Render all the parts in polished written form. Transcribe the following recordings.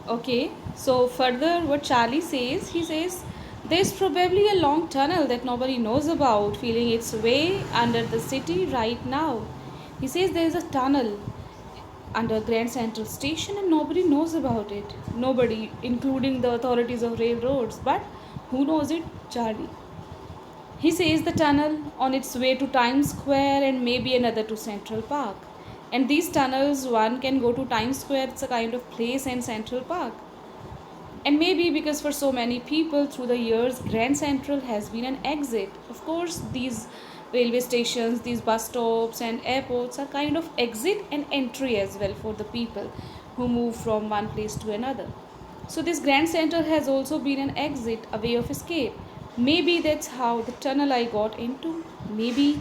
Okay, so further, what Charlie says, he says, there's probably a long tunnel that nobody knows about, feeling its way under the city right now. He says there's a tunnel under Grand Central Station and nobody knows about it. Nobody, including the authorities of railroads. But who knows it? Charlie. He says the tunnel on its way to Times Square and maybe another to Central Park. And these tunnels, one can go to Times Square, it's a kind of place, and Central Park. And maybe because for so many people through the years, Grand Central has been an exit. Of course, these railway stations, these bus stops, and airports are kind of exit and entry as well for the people who move from one place to another. So, this Grand Central has also been an exit, a way of escape. Maybe that's how the tunnel I got into. Maybe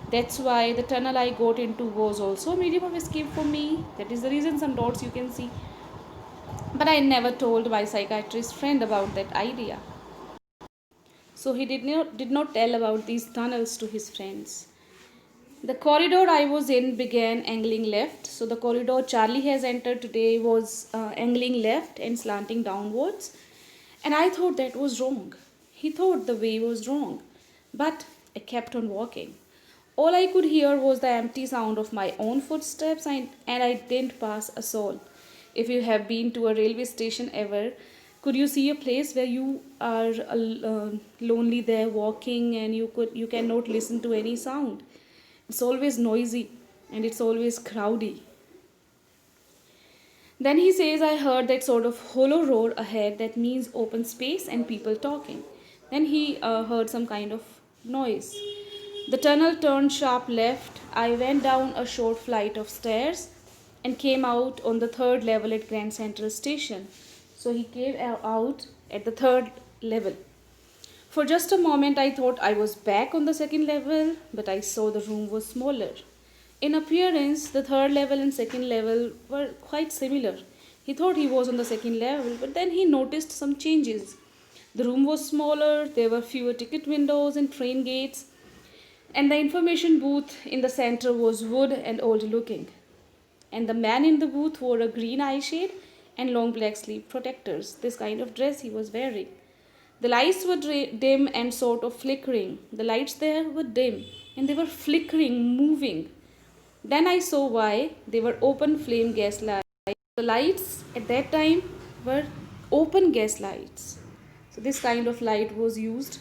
that's why the tunnel I got into was also a medium of escape for me. That is the reason some dots you can see. But I never told my psychiatrist friend about that idea. So he did not tell about these tunnels to his friends. The corridor I was in began angling left. So the corridor Charlie has entered today was angling left and slanting downwards. And I thought that was wrong. He thought the way was wrong. But I kept on walking. All I could hear was the empty sound of my own footsteps, and I didn't pass a soul. If you have been to a railway station ever, could you see a place where you are lonely there walking and you cannot listen to any sound? It's always noisy and it's always crowdy. Then he says, I heard that sort of hollow roar ahead that means open space and people talking. Then he heard some kind of noise. The tunnel turned sharp left. I went down a short flight of stairs and came out on the third level at Grand Central Station. So he came out at the third level. For just a moment, I thought I was back on the second level, but I saw the room was smaller. In appearance, the third level and second level were quite similar. He thought he was on the second level, but then he noticed some changes. The room was smaller, there were fewer ticket windows and train gates, and the information booth in the center was wood and old looking. And the man in the booth wore a green eye shade and long black sleeve protectors, this kind of dress he was wearing. The lights were dim and sort of flickering. The lights there were dim and they were flickering, moving. Then I saw why they were open flame gas lights. The lights at that time were open gas lights. So this kind of light was used.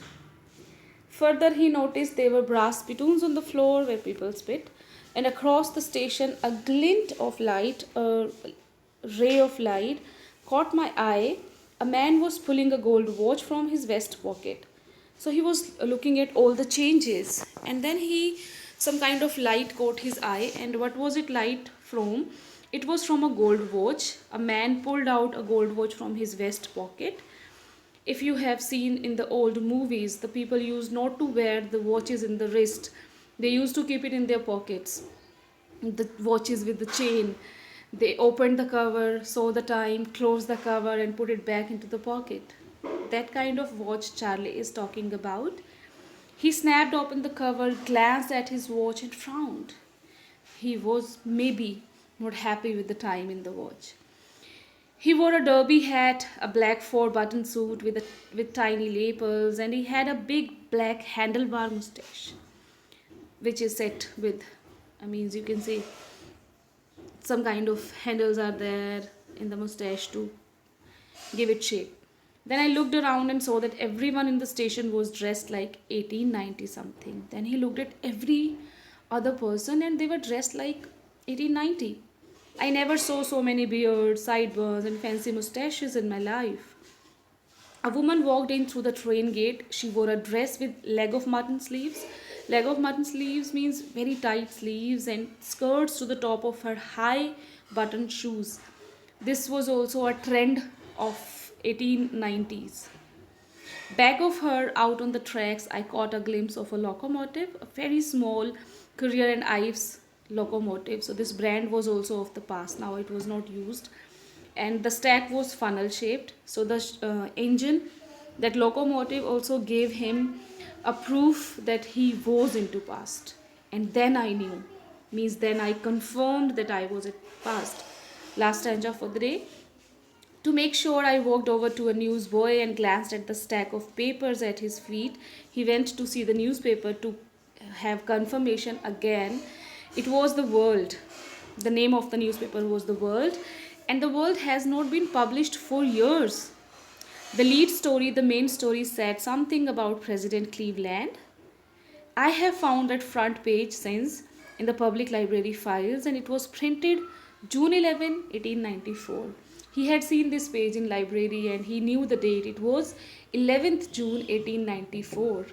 Further, he noticed there were brass spittoons on the floor where people spit, and across the station, a glint of light, a ray of light, caught my eye. A man was pulling a gold watch from his vest pocket. So he was looking at all the changes, and then some kind of light caught his eye. And what was it light from? It was from a gold watch. A man pulled out a gold watch from his vest pocket. If you have seen in the old movies, the people used not to wear the watches in the wrist, they used to keep it in their pockets, the watches with the chain. They opened the cover, saw the time, closed the cover, and put it back into the pocket. That kind of watch Charlie is talking about. He snapped open the cover, glanced at his watch, and frowned. He was maybe not happy with the time in the watch. He wore a derby hat, a black four-button suit with tiny lapels, and he had a big black handlebar mustache, which is set with, I mean, you can say some kind of handles are there in the mustache to give it shape. Then I looked around and saw that everyone in the station was dressed like 1890 something. Then he looked at every other person and they were dressed like 1890. I never saw so many beards, sideburns, and fancy mustaches in my life. A woman walked in through the train gate. She wore a dress with leg of mutton sleeves. Leg of mutton sleeves means very tight sleeves and skirts to the top of her high buttoned shoes. This was also a trend of 1890s. Back of her, out on the tracks, I caught a glimpse of a locomotive, a very small Courier and Ives locomotive. So this brand was also of the past. Now it was not used, and the stack was funnel shaped. So the engine, that locomotive, also gave him a proof that he was into past. And then I knew, means then I confirmed that I was at past. Last stanza for the day. To make sure, I walked over to a newsboy and glanced at the stack of papers at his feet. He went to see the newspaper to have confirmation again. It was The World. The name of the newspaper was The World, and The World has not been published for years. The lead story, the main story, said something about President Cleveland. I have found that front page since in the public library files, and it was printed June 11, 1894. He had seen this page in library and he knew the date. It was 11th June 1894.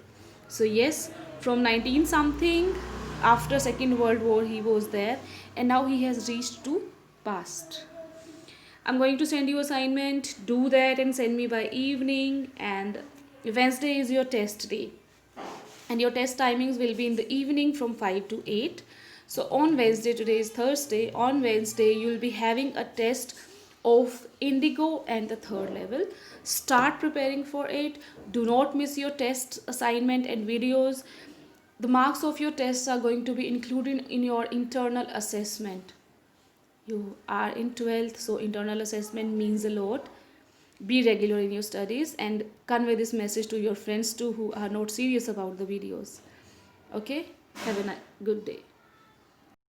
So yes, from 19 something, after Second World War he was there, and now he has reached to past. I'm going to send you assignment. Do that and send me by evening. And Wednesday is your test day, and your test timings will be in the evening from 5 to 8. So on Wednesday, today is Thursday, on Wednesday you will be having a test of Indigo and the third level. Start preparing for it. Do not miss your test assignment and videos. The marks of your tests are going to be included in your internal assessment. You are in 12th, so internal assessment means a lot. Be regular in your studies and convey this message to your friends too who are not serious about the videos. Okay, have a good day.